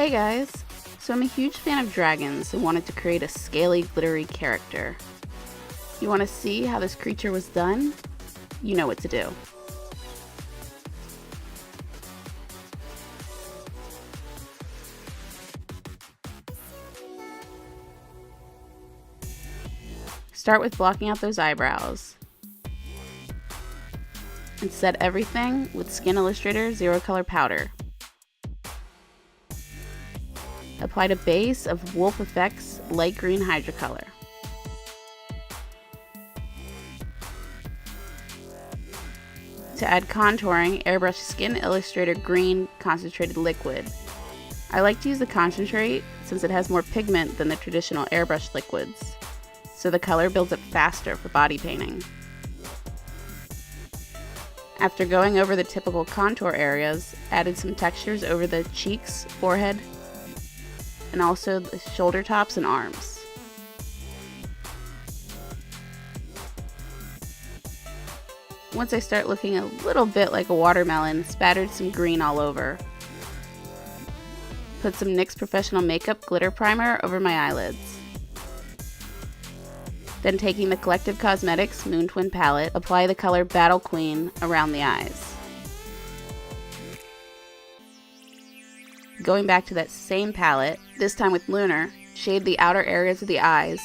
Hey guys! So I'm a huge fan of dragons and wanted to create a scaly, glittery character. You want to see how this creature was done? You know what to do. Start with blocking out those eyebrows. And set everything with Skin Illustrator ZeroColor Powder. Applied a base of Wolfe FX light green Hydrocolor. To add contouring, airbrush Skin Illustrator green concentrated liquid. I like to use the concentrate since it has more pigment than the traditional airbrush liquids, so the color builds up faster for body painting. After going over the typical contour areas, added some textures over the cheeks, forehead, and also the shoulder tops and arms. Once I start looking a little bit like a watermelon, spattered some green all over. Put some NYX Professional Makeup glitter primer over my eyelids. Then taking the Collective Cosmetics Moontwin Palette, apply the color Battle Queen around the eyes. Going back to that same palette, this time with Lunar, shade the outer areas of the eyes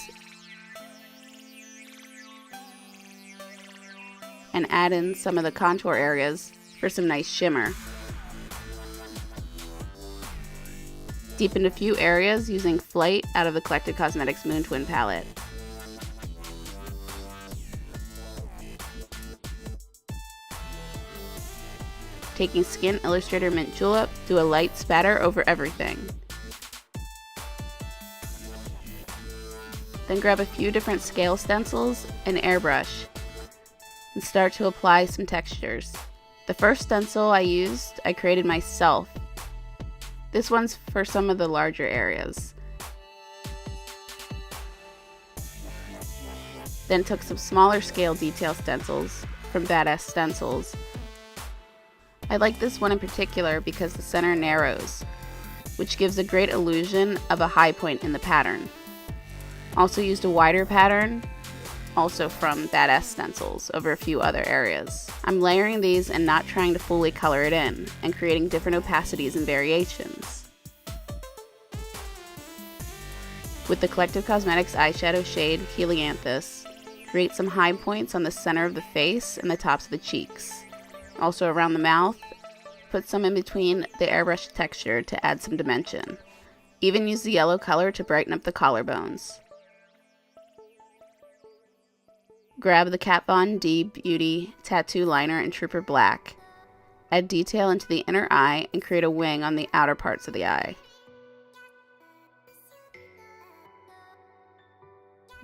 and add in some of the contour areas for some nice shimmer. Deepened a few areas using Flight out of the Collective Cosmetics Moontwin Palette. Taking Skin Illustrator Mint Julep, do a light spatter over everything. Then grab a few different scale stencils and airbrush and start to apply some textures. The first stencil I used, I created myself. This one's for some of the larger areas. Then took some smaller scale detail stencils from Badass Stencils. I like this one in particular because the center narrows, which gives a great illusion of a high point in the pattern. Also used a wider pattern, also from Badass Stencils, over a few other areas. I'm layering these and not trying to fully color it in, and creating different opacities and variations. With the Collective Cosmetics eyeshadow shade Helianthus, create some high points on the center of the face and the tops of the cheeks. Also around the mouth, put some in between the airbrush texture to add some dimension. Even use the yellow color to brighten up the collarbones. Grab the Kat Von D Beauty Tattoo Liner in Trooper Black. Add detail into the inner eye and create a wing on the outer parts of the eye.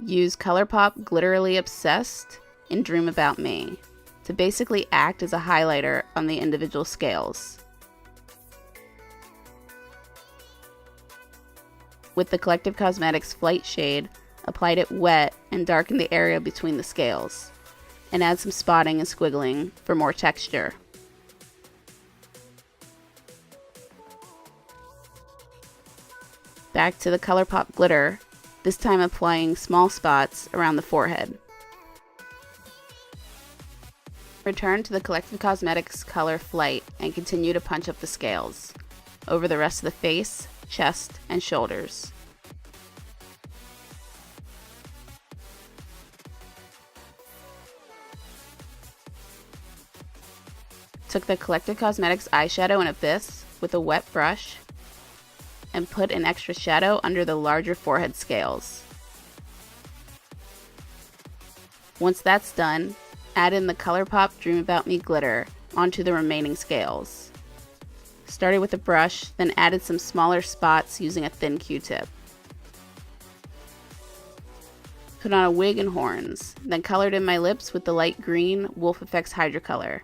Use ColourPop Glitterally Obsessed in Dream About Me to basically act as a highlighter on the individual scales. With the Collective Cosmetics Flight shade, applied it wet and darkened the area between the scales, and add some spotting and squiggling for more texture. Back to the ColourPop glitter, this time applying small spots around the forehead. Return to the Collective Cosmetics color Flight and continue to punch up the scales over the rest of the face, chest, and shoulders. Took the Collective Cosmetics eyeshadow in Abyss with a wet brush and put an extra shadow under the larger forehead scales. Once that's done, add in the ColourPop Dream About Me glitter onto the remaining scales. Started with a brush, then added some smaller spots using a thin Q-tip. Put on a wig and horns, then colored in my lips with the light green Wolfe FX Hydrocolor.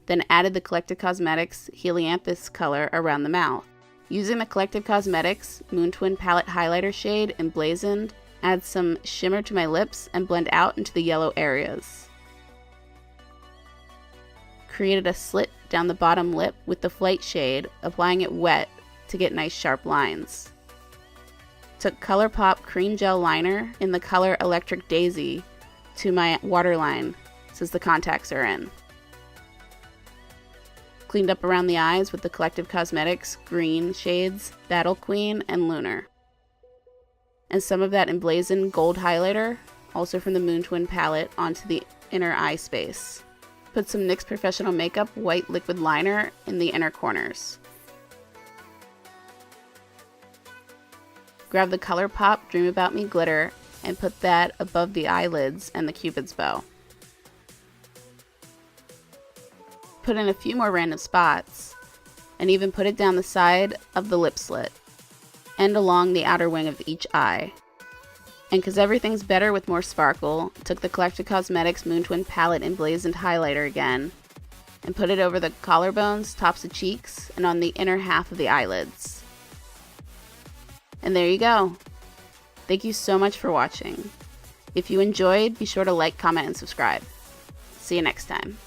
Then added the Collective Cosmetics Helianthus color around the mouth. Using the Collective Cosmetics Moontwin Palette highlighter shade Emblazoned, add some shimmer to my lips and blend out into the yellow areas. Created a slit down the bottom lip with the Flight shade, applying it wet to get nice sharp lines. Took ColourPop Cream Gel Liner in the color Electric Daisy to my waterline since the contacts are in. Cleaned up around the eyes with the Collective Cosmetics green shades Battle Queen and Lunar. And some of that Emblazoned gold highlighter, also from the Moontwin Palette, onto the inner eye space. Put some NYX Professional Makeup white liquid liner in the inner corners. Grab the ColourPop Dream About Me glitter and put that above the eyelids and the Cupid's bow. Put in a few more random spots, and even put it down the side of the lip slit, and along the outer wing of each eye. And because everything's better with more sparkle, took the Collective Cosmetics Moontwin Palette Emblazoned highlighter again, and put it over the collarbones, tops of cheeks, and on the inner half of the eyelids. And there you go. Thank you so much for watching. If you enjoyed, be sure to like, comment, and subscribe. See you next time.